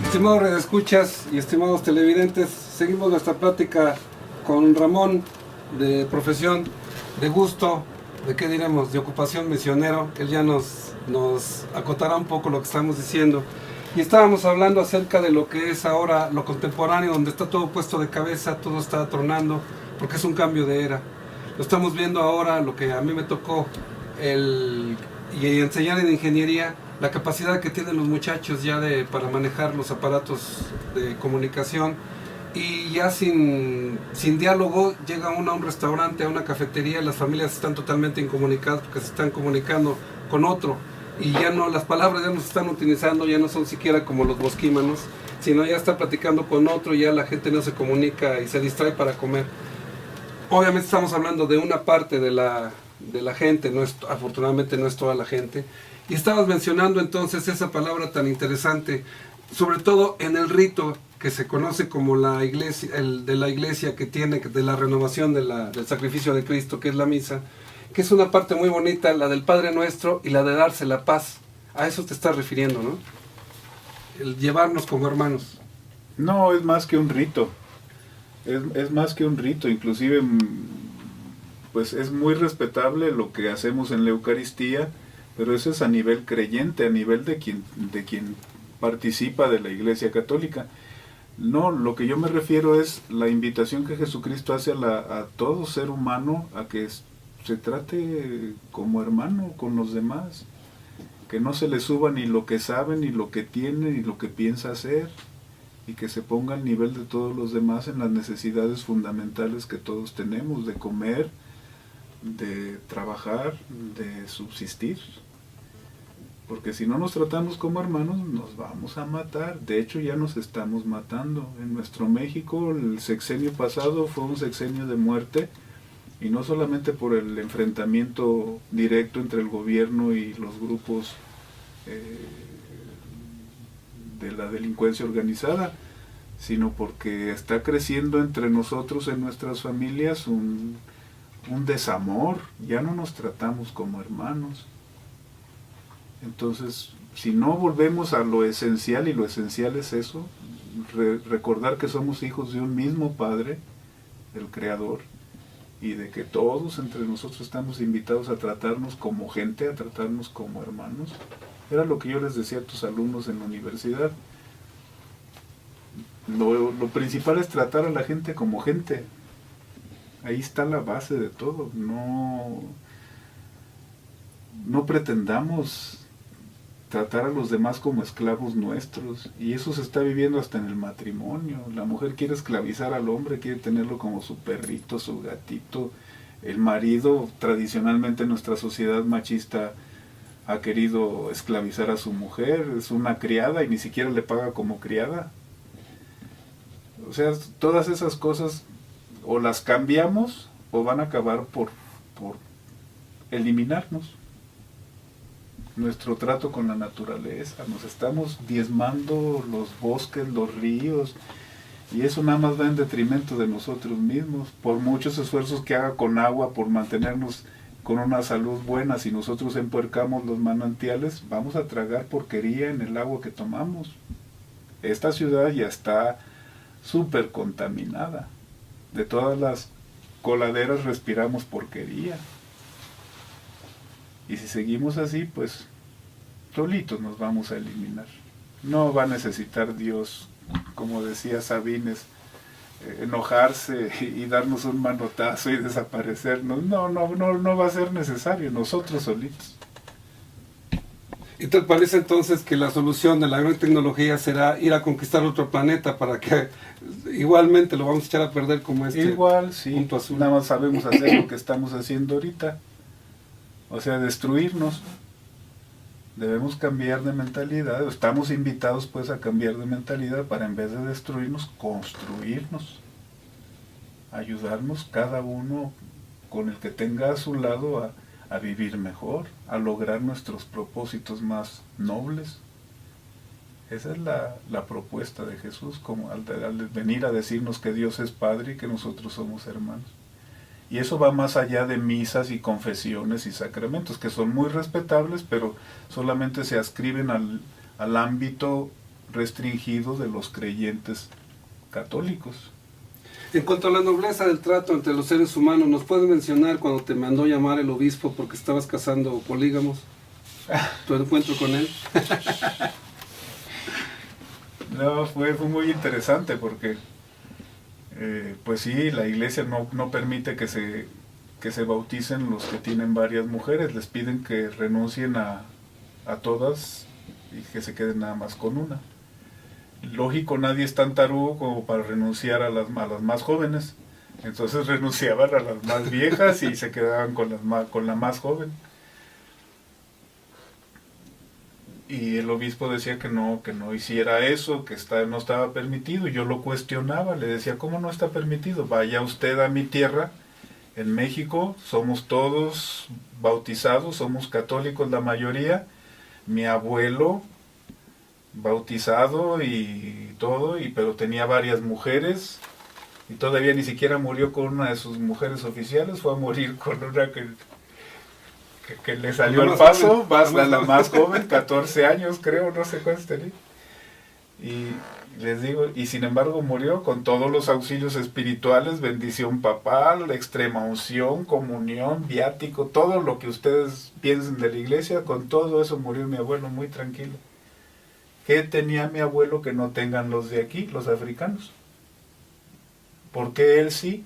Estimados redescuchas y estimados televidentes, seguimos nuestra plática con Ramón, de profesión, de gusto, de qué diremos, de ocupación misionero. Él ya nos acotará un poco lo que estamos diciendo. Y estábamos hablando acerca de lo que es ahora lo contemporáneo, donde está todo puesto de cabeza, todo está tronando, porque es un cambio de era. Lo estamos viendo ahora, lo que a mí me tocó y enseñar en ingeniería, la capacidad que tienen los muchachos ya para manejar los aparatos de comunicación, y ya sin diálogo llega uno a un restaurante, a una cafetería, y las familias están totalmente incomunicadas porque se están comunicando con otro, y ya no, las palabras ya no se están utilizando, ya no son siquiera como los bosquímanos, sino ya está platicando con otro, ya la gente no se comunica y se distrae para comer. Obviamente estamos hablando de una parte de la gente, afortunadamente no es toda la gente. Y estabas mencionando entonces esa palabra tan interesante, sobre todo en el rito que se conoce como la iglesia, de la iglesia que tiene, de la renovación del sacrificio de Cristo, que es la misa, que es una parte muy bonita, la del Padre Nuestro y la de darse la paz. A eso te estás refiriendo, ¿no? El llevarnos como hermanos. No, es más que un rito. Es más que un rito, inclusive pues es muy respetable lo que hacemos en la Eucaristía, pero eso es a nivel creyente, a nivel de quien participa de la Iglesia Católica. No, lo que yo me refiero es la invitación que Jesucristo hace a todo ser humano a que se trate como hermano con los demás, que no se le suba ni lo que sabe, ni lo que tiene, ni lo que piensa hacer, y que se ponga al nivel de todos los demás en las necesidades fundamentales que todos tenemos, de comer, de trabajar, de subsistir. Porque si no nos tratamos como hermanos, nos vamos a matar. De hecho, ya nos estamos matando. En nuestro México, el sexenio pasado fue un sexenio de muerte, y no solamente por el enfrentamiento directo entre el gobierno y los grupos de la delincuencia organizada, sino porque está creciendo entre nosotros, en nuestras familias, un desamor. Ya no nos tratamos como hermanos. Entonces, si no volvemos a lo esencial, y lo esencial es eso, recordar que somos hijos de un mismo Padre, el Creador, y de que todos entre nosotros estamos invitados a tratarnos como gente, a tratarnos como hermanos. Era lo que yo les decía a tus alumnos en la universidad. Lo principal es tratar a la gente como gente. Ahí está la base de todo. No pretendamos tratar a los demás como esclavos nuestros. Y eso se está viviendo hasta en el matrimonio. La mujer quiere esclavizar al hombre, quiere tenerlo como su perrito, su gatito. El marido, tradicionalmente en nuestra sociedad machista, ha querido esclavizar a su mujer. Es una criada y ni siquiera le paga como criada. O sea, todas esas cosas o las cambiamos o van a acabar por eliminarnos. Nuestro trato con la naturaleza, nos estamos diezmando los bosques, los ríos, y eso nada más va en detrimento de nosotros mismos. Por muchos esfuerzos que haga con agua por mantenernos con una salud buena, si nosotros empuercamos los manantiales, vamos a tragar porquería en el agua que tomamos. Esta ciudad ya está súper contaminada. De todas las coladeras respiramos porquería. Y si seguimos así, pues solitos nos vamos a eliminar. No va a necesitar Dios, como decía Sabines, enojarse y darnos un manotazo y desaparecernos. No va a ser necesario, nosotros solitos. ¿Y te parece entonces que la solución de la gran tecnología será ir a conquistar otro planeta para que igualmente lo vamos a echar a perder como Igual, sí, punto azul? nada más sabemos hacer lo que estamos haciendo ahorita. O sea, destruirnos. Debemos cambiar de mentalidad. Estamos invitados pues a cambiar de mentalidad para, en vez de destruirnos, construirnos. Ayudarnos cada uno con el que tenga a su lado a vivir mejor, a lograr nuestros propósitos más nobles. Esa es la propuesta de Jesús, como al venir a decirnos que Dios es Padre y que nosotros somos hermanos. Y eso va más allá de misas y confesiones y sacramentos, que son muy respetables, pero solamente se adscriben al ámbito restringido de los creyentes católicos. En cuanto a la nobleza del trato entre los seres humanos, ¿nos puedes mencionar cuando te mandó llamar el obispo porque estabas cazando polígamos? ¿Tu encuentro con él? No, fue muy interesante porque, pues sí, la iglesia no permite que se bauticen los que tienen varias mujeres, les piden que renuncien a todas y que se queden nada más con una. Lógico, nadie es tan tarugo como para renunciar a las más jóvenes, entonces renunciaban a las más viejas y se quedaban con la más joven. Y el obispo decía que no hiciera eso, que no estaba permitido. Y yo lo cuestionaba, le decía, ¿cómo no está permitido? Vaya usted a mi tierra, en México, somos todos bautizados, somos católicos la mayoría. Mi abuelo, bautizado y todo, pero tenía varias mujeres, y todavía ni siquiera murió con una de sus mujeres oficiales, fue a morir con una que le salió al paso, la más joven, 14 años creo, no sé cuántos tenía. Y les digo, y sin embargo murió con todos los auxilios espirituales, bendición papal, extrema unción, comunión, viático, todo lo que ustedes piensen de la iglesia, con todo eso murió mi abuelo muy tranquilo. ¿Qué tenía mi abuelo que no tengan los de aquí, los africanos? ¿Por qué él sí,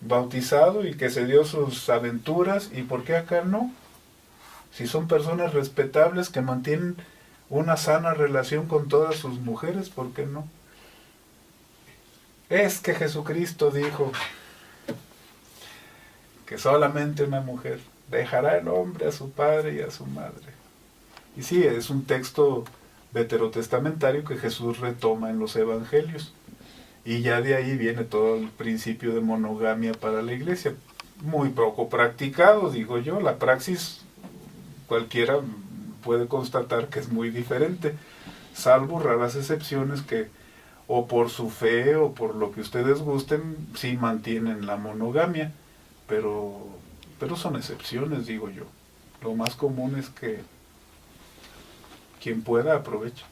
bautizado y que se dio sus aventuras, y por qué acá no? Si son personas respetables que mantienen una sana relación con todas sus mujeres, ¿por qué no? Es que Jesucristo dijo que solamente una mujer dejará el hombre a su padre y a su madre. Y sí, es un texto veterotestamentario que Jesús retoma en los evangelios. Y ya de ahí viene todo el principio de monogamia para la iglesia. Muy poco practicado, digo yo, la praxis cualquiera puede constatar que es muy diferente, salvo raras excepciones que o por su fe o por lo que ustedes gusten, sí mantienen la monogamia, pero son excepciones, digo yo. Lo más común es que quien pueda aproveche.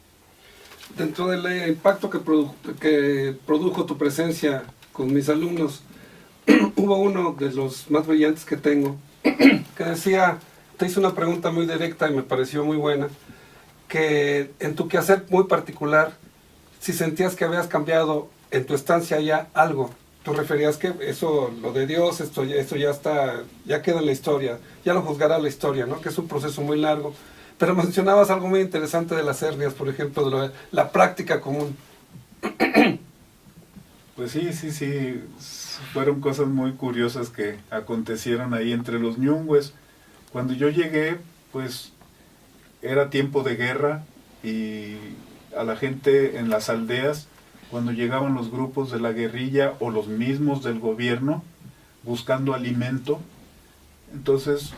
Dentro del impacto que produjo tu presencia con mis alumnos, hubo uno de los más brillantes que tengo, que decía, te hice una pregunta muy directa y me pareció muy buena, que en tu quehacer muy particular, si sentías que habías cambiado en tu estancia ya algo, tú referías que eso, lo de Dios, esto ya está, ya queda en la historia, ya lo juzgará la historia, ¿no? Que es un proceso muy largo. Pero mencionabas algo muy interesante de las hernias, por ejemplo, de la práctica común. Pues sí, fueron cosas muy curiosas que acontecieron ahí entre los ñungües. Cuando yo llegué, pues era tiempo de guerra y a la gente en las aldeas, cuando llegaban los grupos de la guerrilla o los mismos del gobierno buscando alimento, entonces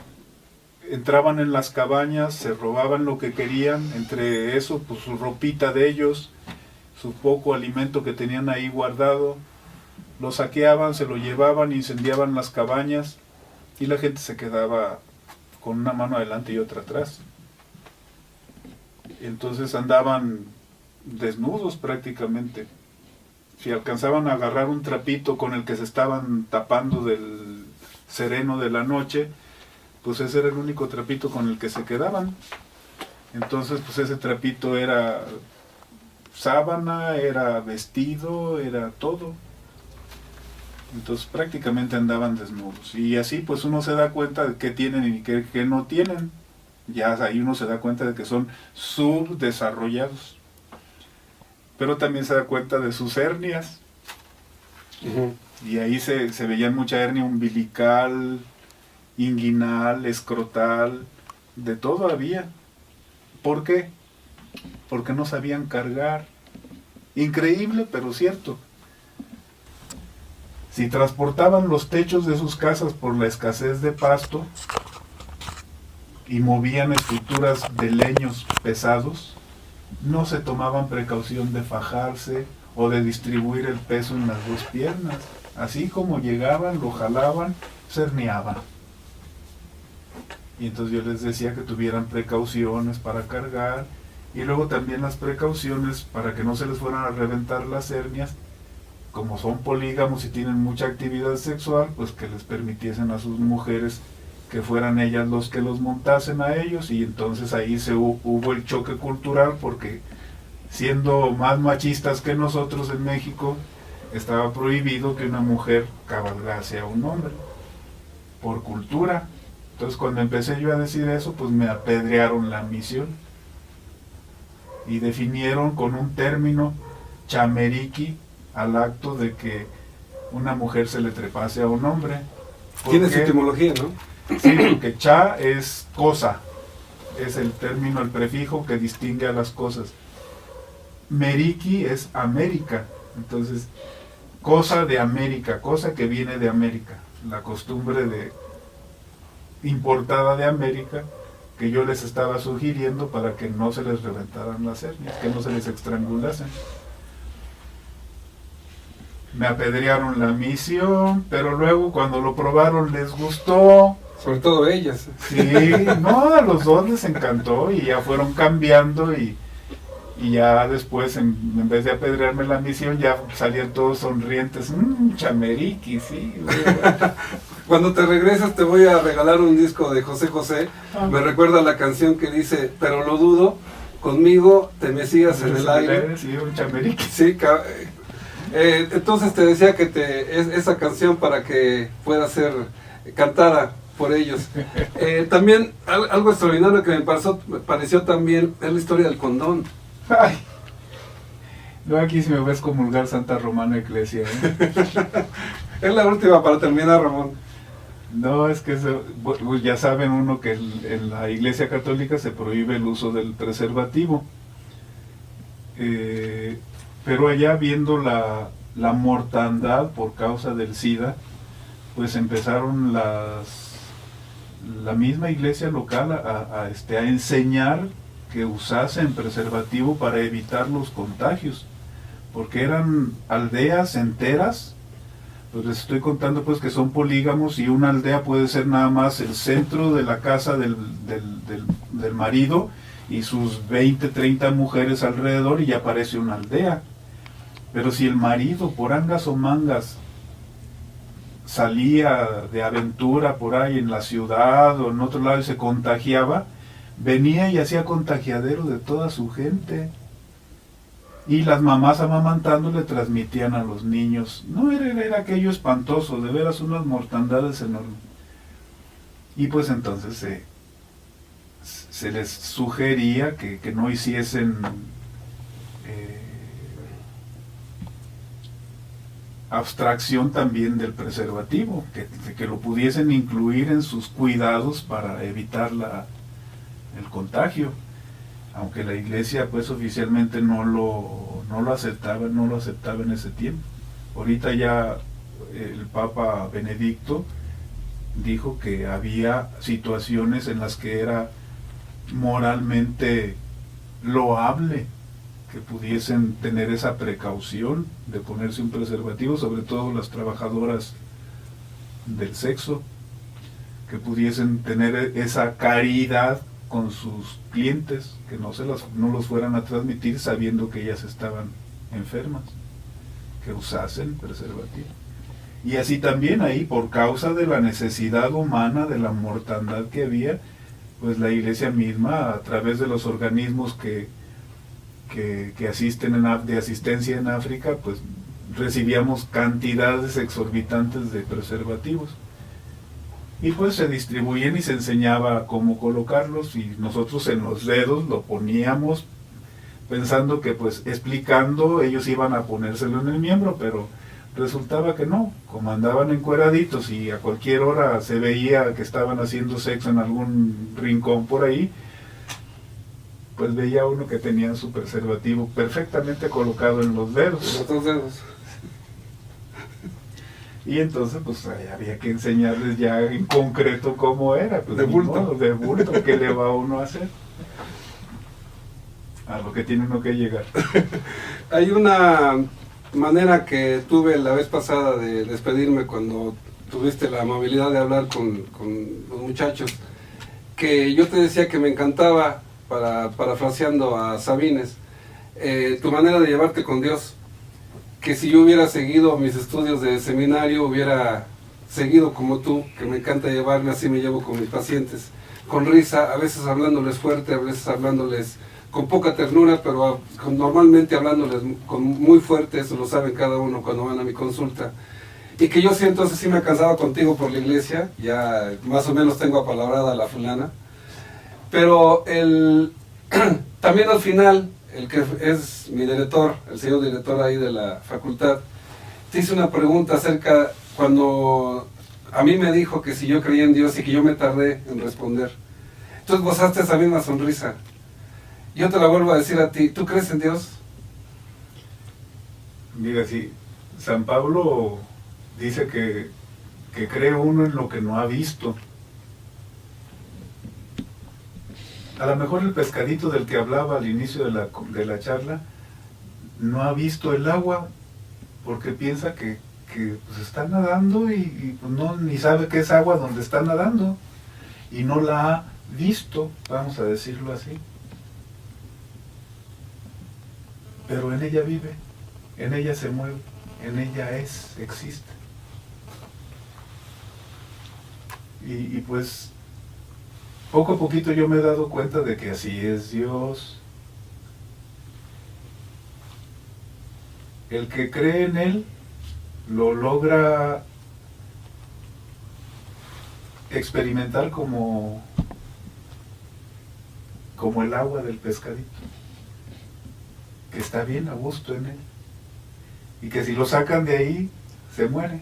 entraban en las cabañas, se robaban lo que querían, entre eso pues su ropita de ellos, su poco alimento que tenían ahí guardado, lo saqueaban, se lo llevaban, incendiaban las cabañas y la gente se quedaba con una mano adelante y otra atrás. Entonces andaban desnudos prácticamente. Si alcanzaban a agarrar un trapito con el que se estaban tapando del sereno de la noche, pues ese era el único trapito con el que se quedaban. Entonces pues ese trapito era sábana, era vestido, era todo. Entonces prácticamente andaban desnudos. Y así pues uno se da cuenta de qué tienen y qué no tienen. Ya ahí uno se da cuenta de que son subdesarrollados. Pero también se da cuenta de sus hernias. Uh-huh. Y ahí se veían mucha hernia umbilical, inguinal, escrotal, de todo había. ¿Por qué? Porque no sabían cargar. Increíble, pero cierto. Si transportaban los techos de sus casas por la escasez de pasto y movían estructuras de leños pesados, no se tomaban precaución de fajarse o de distribuir el peso en las dos piernas. Así como llegaban, lo jalaban, se herniaban. Y entonces yo les decía que tuvieran precauciones para cargar y luego también las precauciones para que no se les fueran a reventar las hernias, como son polígamos y tienen mucha actividad sexual, pues que les permitiesen a sus mujeres que fueran ellas los que los montasen a ellos, y entonces ahí hubo el choque cultural, porque siendo más machistas que nosotros en México, estaba prohibido que una mujer cabalgase a un hombre, por cultura. Entonces cuando empecé yo a decir eso, pues me apedrearon la misión, y definieron con un término chameriqui al acto de que una mujer se le trepase a un hombre. Tiene su etimología, ¿no? Sí, porque cha es cosa, es el término, el prefijo que distingue a las cosas. Meriqui es América, entonces cosa de América, cosa que viene de América, la costumbre de importada de América, que yo les estaba sugiriendo para que no se les reventaran las hernias, que no se les estrangulasen. Me apedrearon la misión, pero luego cuando lo probaron les gustó. Sobre todo ellas. Sí, no, a los dos les encantó y ya fueron cambiando, y ya después en vez de apedrearme la misión ya salían todos sonrientes. Chameriqui, sí. Cuando te regresas te voy a regalar un disco de José José. Me recuerda la canción que dice, pero lo dudo, conmigo te mecías en el aire. Sí, un chameriqui. Sí, entonces te decía que esa canción para que pueda ser cantada por ellos. También algo extraordinario que me pareció también es la historia del condón. Ay, no, aquí si me ves comulgar Santa Romana Iglesia, ¿eh? Es la última para terminar, Ramón. No, es que pues ya saben uno que en la Iglesia Católica se prohíbe el uso del preservativo. Pero allá viendo la mortandad por causa del SIDA, pues empezaron la misma iglesia local a enseñar que usasen preservativo para evitar los contagios, porque eran aldeas enteras. Pues les estoy contando pues que son polígamos, y una aldea puede ser nada más el centro de la casa del marido y sus 20, 30 mujeres alrededor, y ya parece una aldea. Pero si el marido, por angas o mangas, salía de aventura por ahí en la ciudad o en otro lado y se contagiaba, venía y hacía contagiadero de toda su gente. Y las mamás amamantando le transmitían a los niños. No, era aquello espantoso, de veras unas mortandades enormes. Y pues entonces se les sugería que no hiciesen abstracción también del preservativo, que lo pudiesen incluir en sus cuidados para evitar el contagio, aunque la iglesia pues oficialmente no lo aceptaba en ese tiempo. Ahorita ya el Papa Benedicto dijo que había situaciones en las que era moralmente loable que pudiesen tener esa precaución de ponerse un preservativo, sobre todo las trabajadoras del sexo, que pudiesen tener esa caridad con sus clientes, que no los fueran a transmitir sabiendo que ellas estaban enfermas, que usasen preservativo. Y así también ahí, por causa de la necesidad humana, de la mortandad que había, pues la iglesia misma, a través de los organismos que asisten de asistencia en África, pues recibíamos cantidades exorbitantes de preservativos. Y pues se distribuían y se enseñaba cómo colocarlos, y nosotros en los dedos lo poníamos pensando que pues explicando ellos iban a ponérselo en el miembro, pero resultaba que no, como andaban encueraditos y a cualquier hora se veía que estaban haciendo sexo en algún rincón por ahí, pues veía uno que tenía su preservativo perfectamente colocado en los dedos. Los dos dedos. Y entonces pues había que enseñarles ya en concreto cómo era. Pues, de bulto. De bulto, ¿qué le va uno a hacer? A lo que tiene uno que llegar. Hay una manera que tuve la vez pasada de despedirme cuando tuviste la amabilidad de hablar con los muchachos, que yo te decía que me encantaba parafraseando a Sabines, tu manera de llevarte con Dios, que si yo hubiera seguido mis estudios de seminario, hubiera seguido como tú, que me encanta llevarme, así me llevo con mis pacientes, con risa, a veces hablándoles fuerte, a veces hablándoles con poca ternura, pero normalmente hablándoles con muy fuerte, eso lo saben cada uno cuando van a mi consulta. Y que yo sí, entonces sí me cansaba contigo por la iglesia, ya más o menos tengo apalabrada a la fulana, pero también al final, el que es mi director, el señor director ahí de la facultad, te hice una pregunta acerca, cuando a mí me dijo que si yo creía en Dios y que yo me tardé en responder. Entonces gozaste esa misma sonrisa. Yo te la vuelvo a decir a ti, ¿tú crees en Dios? Mira, sí, San Pablo dice que cree uno en lo que no ha visto. A lo mejor el pescadito del que hablaba al inicio de la charla no ha visto el agua porque piensa que pues está nadando y pues no, ni sabe que es agua donde está nadando y no la ha visto, vamos a decirlo así. Pero en ella vive, en ella se mueve, en ella existe. Y pues poco a poquito yo me he dado cuenta de que así es Dios. El que cree en Él lo logra experimentar como el agua del pescadito, que está bien a gusto en Él, y que si lo sacan de ahí, se muere.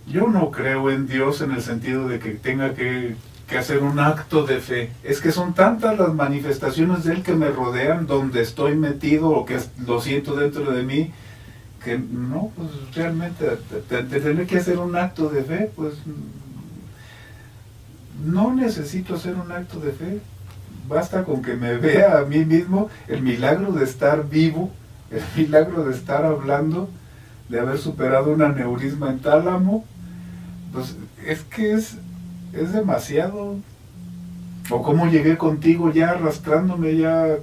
Yo no creo en Dios en el sentido de que tenga que hacer un acto de fe. Es que son tantas las manifestaciones de Él que me rodean, donde estoy metido o que lo siento dentro de mí, que no, pues realmente tener que hacer un acto de fe, pues no necesito hacer un acto de fe. Basta con que me vea a mí mismo el milagro de estar vivo, el milagro de estar hablando, de haber superado un aneurisma en tálamo. Pues es que es demasiado. O cómo llegué contigo ya arrastrándome, ya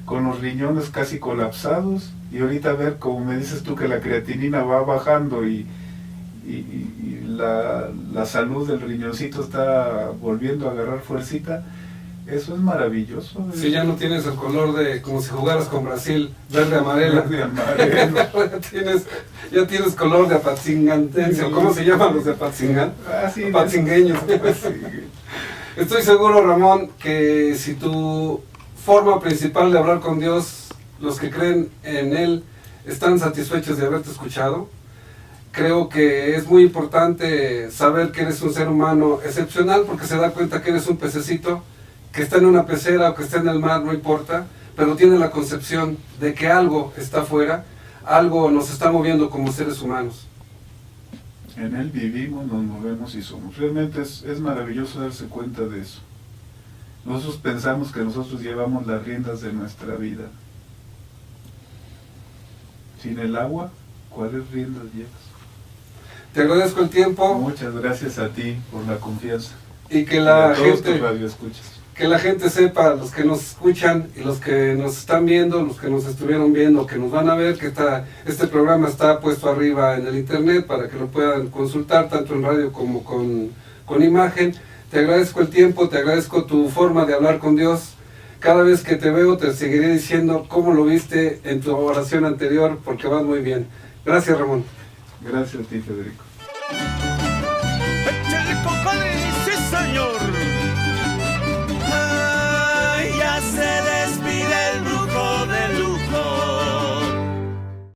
con los riñones casi colapsados, y ahorita ver, como me dices tú, que la creatinina va bajando y la salud del riñoncito está volviendo a agarrar fuercita. Eso es maravilloso. Si ya no tienes el color de, como si jugaras con Brasil, verde-amarelo. ya tienes color de apatzingantense, sí. ¿Cómo se llaman los de Apatzingán? Sí, apatzingueños. Sí. Estoy seguro, Ramón, que si tu forma principal de hablar con Dios, los que creen en Él, están satisfechos de haberte escuchado. Creo que es muy importante saber que eres un ser humano excepcional, porque se da cuenta que eres un pececito, que está en una pecera o que está en el mar, no importa, pero tiene la concepción de que algo está afuera, algo nos está moviendo como seres humanos. En Él vivimos, nos movemos y somos. Realmente es maravilloso darse cuenta de eso. Nosotros pensamos que nosotros llevamos las riendas de nuestra vida. Sin el agua, ¿cuáles riendas llevas? Te agradezco el tiempo. Muchas gracias a ti por la confianza. Y que la gente sepa, los que nos escuchan y los que nos están viendo, los que nos estuvieron viendo, que nos van a ver, que este programa está puesto arriba en el internet para que lo puedan consultar tanto en radio como con imagen. Te agradezco el tiempo, te agradezco tu forma de hablar con Dios. Cada vez que te veo te seguiré diciendo cómo lo viste en tu oración anterior, porque vas muy bien. Gracias, Ramón. Gracias a ti, Federico. ¡Échale, compadre! ¡Sí, señor!